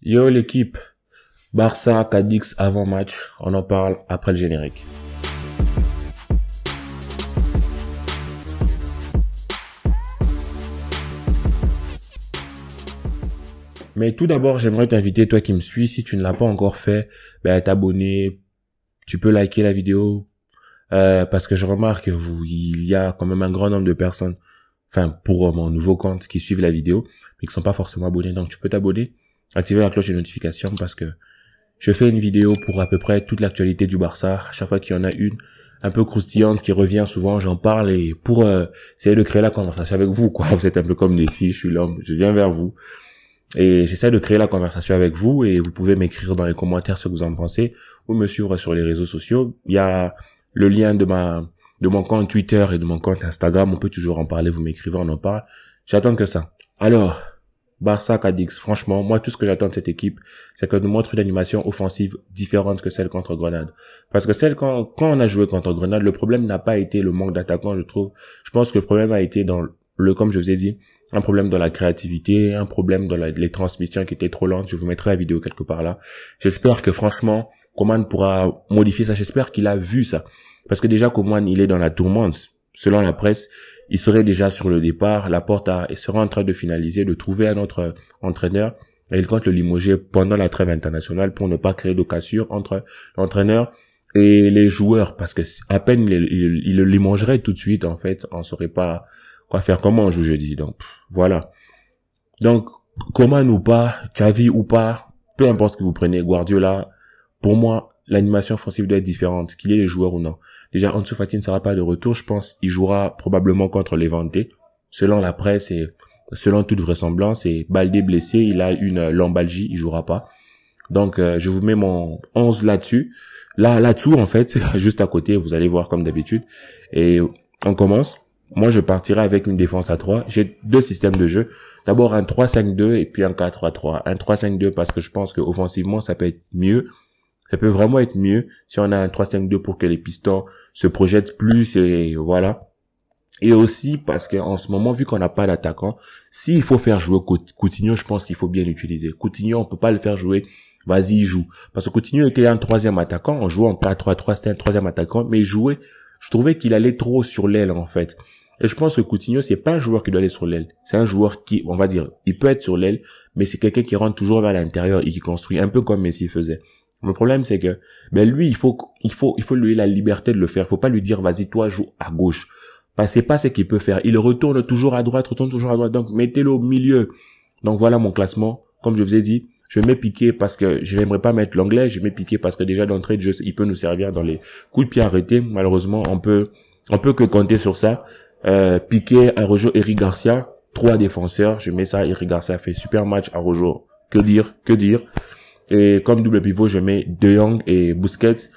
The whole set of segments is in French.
Yo l'équipe, Barça, Cadix avant match, on en parle après le générique. Mais tout d'abord, j'aimerais t'inviter, toi qui me suis, si tu ne l'as pas encore fait, t'abonner, tu peux liker la vidéo, parce que je remarque que il y a quand même un grand nombre de personnes, enfin pour mon nouveau compte, qui suivent la vidéo, mais qui sont pas forcément abonnés. Donc tu peux t'abonner, activer la cloche de notification parce que je fais une vidéo pour à peu près toute l'actualité du Barça. À chaque fois qu'il y en a une un peu croustillante qui revient souvent, j'en parle et pour essayer de créer la conversation avec vous, quoi. Vous êtes un peu comme des filles, je suis l'homme, je viens vers vous. Et j'essaie de créer la conversation avec vous et vous pouvez m'écrire dans les commentaires ce que vous en pensez ou me suivre sur les réseaux sociaux. Il y a le lien de mon compte Twitter et de mon compte Instagram. On peut toujours en parler, vous m'écrivez, on en parle. J'attends que ça. Alors, Barça Cadix, franchement, moi tout ce que j'attends de cette équipe, c'est qu'elle nous montre une animation offensive différente que celle contre Grenade. Parce que quand on a joué contre Grenade, le problème n'a pas été le manque d'attaquants, je trouve. Je pense que le problème a été dans comme je vous ai dit, un problème dans la créativité, un problème dans les transmissions qui étaient trop lentes. Je vous mettrai la vidéo quelque part là. J'espère que franchement, Coman pourra modifier ça. J'espère qu'il a vu ça. Parce que déjà, Coman, il est dans la tourmente. Selon la presse, il serait déjà sur le départ. Laporta sera en train de finaliser, de trouver un autre entraîneur. Et il compte le limoger pendant la trêve internationale pour ne pas créer de cassure entre l'entraîneur et les joueurs. Parce que à peine il le limogerait tout de suite, en fait, on saurait pas quoi faire, comment on joue jeudi. Donc, voilà. Donc, Coman ou pas, Xavi ou pas, peu importe ce que vous prenez, Guardiola, pour moi, l'animation offensive doit être différente, qu'il y ait les joueurs ou non. Déjà, Ansu Fati ne sera pas de retour, je pense, il jouera probablement contre Levante, selon la presse et selon toute vraisemblance, et Baldé blessé, il a une lombalgie, il jouera pas. Donc, je vous mets mon 11 là-dessus. Là-dessous, en fait, juste à côté, vous allez voir comme d'habitude. Et on commence. Moi, je partirai avec une défense à 3. J'ai deux systèmes de jeu. D'abord un 3-5-2 et puis un 4-3-3. Un 3-5-2 parce que je pense que offensivement, ça peut être mieux. Ça peut vraiment être mieux si on a un 3-5-2 pour que les pistons se projettent plus et voilà. Et aussi parce qu'en ce moment, vu qu'on n'a pas d'attaquant, s'il faut faire jouer Coutinho, je pense qu'il faut bien l'utiliser. Coutinho, on peut pas le faire jouer. Vas-y, il joue. Parce que Coutinho était un troisième attaquant. On jouait en 4-3-3, c'était un troisième attaquant. Mais il jouait, je trouvais qu'il allait trop sur l'aile, en fait. Et je pense que Coutinho, c'est pas un joueur qui doit aller sur l'aile. C'est un joueur qui, on va dire, il peut être sur l'aile, mais c'est quelqu'un qui rentre toujours vers l'intérieur et qui construit, un peu comme Messi faisait. Le problème, c'est que, lui, il faut lui la liberté de le faire. Faut pas lui dire, vas-y, toi, joue à gauche. Parce que c'est pas ce qu'il peut faire. Il retourne toujours à droite. Donc, mettez-le au milieu. Donc, voilà mon classement. Comme je vous ai dit, je mets Piqué parce que je n'aimerais pas mettre l'anglais. Je mets Piqué parce que déjà d'entrée de jeu, il peut nous servir dans les coups de pied arrêtés. Malheureusement, on peut que compter sur ça. Piqué, Araujo, Eric Garcia, 3 défenseurs, je mets ça. Eric Garcia fait super match. Araujo, que dire. Et comme double pivot, je mets De Jong et Busquets.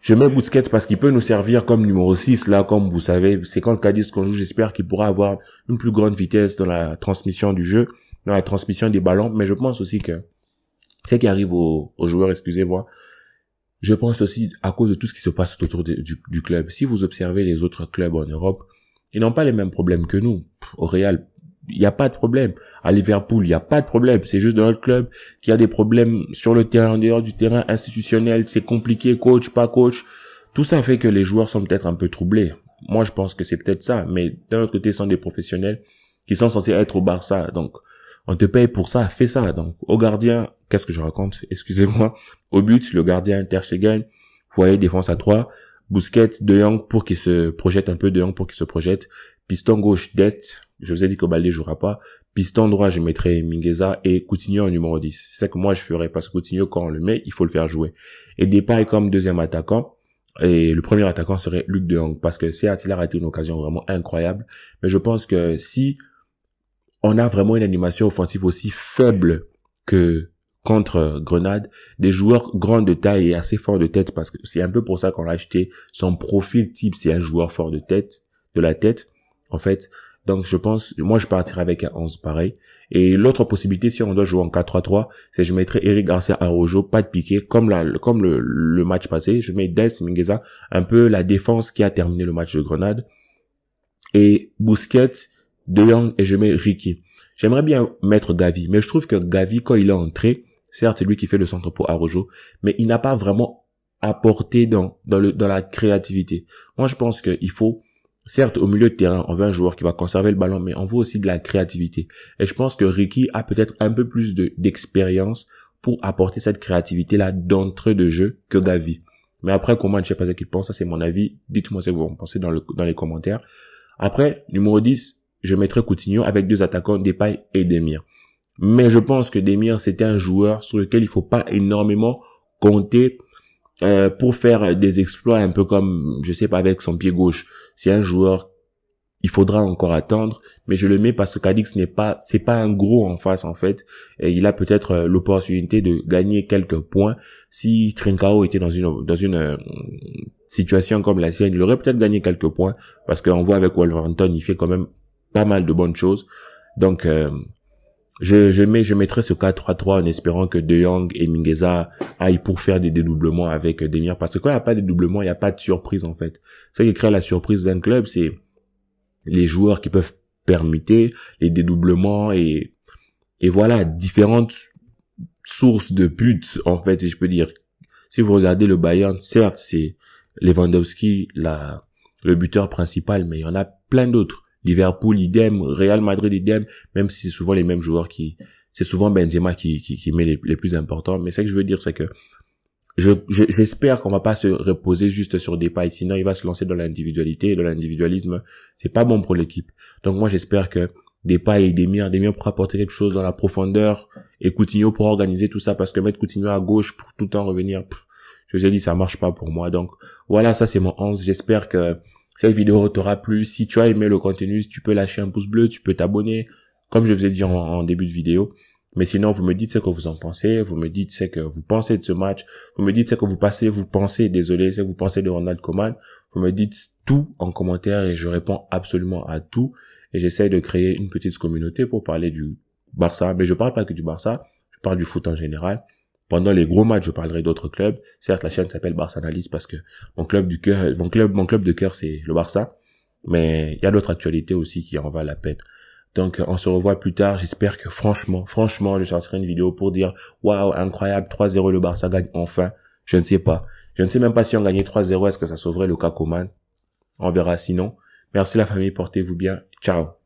Je mets Busquets parce qu'il peut nous servir comme numéro 6, là, comme vous savez. C'est quand Cadiz qu'on joue, j'espère qu'il pourra avoir une plus grande vitesse dans la transmission du jeu, dans la transmission des ballons. Mais je pense aussi que ce qui arrive aux joueurs, excusez-moi, je pense aussi à cause de tout ce qui se passe autour du club. Si vous observez les autres clubs en Europe, ils n'ont pas les mêmes problèmes que nous. Au Real, il n'y a pas de problème. À Liverpool, il n'y a pas de problème. C'est juste dans notre club qu'il y a des problèmes sur le terrain, en dehors du terrain institutionnel. C'est compliqué, coach, pas coach. Tout ça fait que les joueurs sont peut-être un peu troublés. Moi, je pense que c'est peut-être ça. Mais d'un autre côté, ce sont des professionnels qui sont censés être au Barça. Donc, on te paye pour ça, fais ça. Donc, au gardien, qu'est-ce que je raconte? Excusez-moi. Au but, le gardien Ter Stegen, vous voyez, défense à 3. Busquets, De Jong pour qu'il se projette un peu, De Jong pour qu'il se projette. Piston gauche, Dest. Je vous ai dit que Baldé jouera pas. Piston droit, je mettrai Mingueza et Coutinho en numéro 10. C'est ça que moi je ferais parce que Coutinho, quand on le met, il faut le faire jouer. Et Depay comme deuxième attaquant. Et le premier attaquant serait Luc De Jong parce que certes, il a raté une occasion vraiment incroyable. Mais je pense que si on a vraiment une animation offensive aussi faible que contre Grenade, des joueurs grands de taille et assez forts de tête, parce que c'est un peu pour ça qu'on a acheté son profil type, c'est un joueur fort de la tête, en fait. Donc, je pense, moi, je partirais avec un 11 pareil. Et l'autre possibilité, si on doit jouer en 4-3-3, c'est je mettrais Eric Garcia Araujo, pas de Piqué, comme le match passé. Je mets Dest, Mingueza, un peu la défense qui a terminé le match de Grenade. Et Busquets, De Jong, et je mets Ricky. J'aimerais bien mettre Gavi, mais je trouve que Gavi, quand il est entré, Certes, c'est lui qui fait le centre pour Arojo, mais il n'a pas vraiment apporté dans la créativité. Moi, je pense qu'il faut, certes, au milieu de terrain, on veut un joueur qui va conserver le ballon, mais on veut aussi de la créativité. Et je pense que Ricky a peut-être un peu plus d'expérience pour apporter cette créativité-là d'entrée de jeu que Gavi. Mais après, comment, je sais pas ce qu'il pense, ça c'est mon avis. Dites-moi ce que vous en pensez dans les commentaires. Après, numéro 10, je mettrai Coutinho avec 2 attaquants, Depay et Demir. Mais je pense que Demir, c'était un joueur sur lequel il faut pas énormément compter pour faire des exploits un peu comme, je sais pas, avec son pied gauche. C'est un joueur, il faudra encore attendre, mais je le mets parce que Cadix c'est pas un gros en face en fait. Et il a peut-être l'opportunité de gagner quelques points. Si Trincao était dans une situation comme la sienne, il aurait peut-être gagné quelques points parce qu'on voit avec Wolverhampton, il fait quand même pas mal de bonnes choses. Donc je mettrai ce 4-3-3 en espérant que De Jong et Mingueza aillent pour faire des dédoublements avec Demir, parce que quand il n'y a pas de dédoublement, il n'y a pas de surprise en fait. Ce qui crée la surprise d'un club, c'est les joueurs qui peuvent permuter, les dédoublements et voilà, différentes sources de buts en fait, si je peux dire. Si vous regardez le Bayern, certes, c'est Lewandowski le buteur principal, mais il y en a plein d'autres. Liverpool, idem, Real Madrid, idem, même si c'est souvent les mêmes joueurs c'est souvent Benzema qui met les plus importants. Mais ce que je veux dire, c'est que j'espère qu'on va pas se reposer juste sur Depay, sinon il va se lancer dans l'individualité, et dans l'individualisme, c'est pas bon pour l'équipe. Donc moi, j'espère que Depay et Demir pourra apporter quelque chose dans la profondeur, et Coutinho pourra organiser tout ça, parce que mettre Coutinho à gauche pour tout le temps revenir, je vous ai dit, ça marche pas pour moi. Donc voilà, ça c'est mon 11. J'espère que cette vidéo t'aura plu. Si tu as aimé le contenu, tu peux lâcher un pouce bleu, tu peux t'abonner, comme je vous ai dit en début de vidéo. Mais sinon, vous me dites ce que vous en pensez, vous me dites ce que vous pensez de ce match, vous me dites ce que vous pensez, désolé, ce que vous pensez de Ronald Koeman. Vous me dites tout en commentaire et je réponds absolument à tout. Et j'essaie de créer une petite communauté pour parler du Barça. Mais je parle pas que du Barça, je parle du foot en général. Pendant les gros matchs, je parlerai d'autres clubs. Certes, la chaîne s'appelle Barça Analyse parce que mon club de cœur, c'est le Barça. Mais il y a d'autres actualités aussi qui en valent la peine. Donc, on se revoit plus tard. J'espère que franchement, je sortirai une vidéo pour dire, waouh, incroyable, 3-0, le Barça gagne enfin. Je ne sais pas. Je ne sais même pas si on gagnait 3-0, est-ce que ça sauverait le cas Koeman? On verra sinon. Merci la famille, portez-vous bien. Ciao.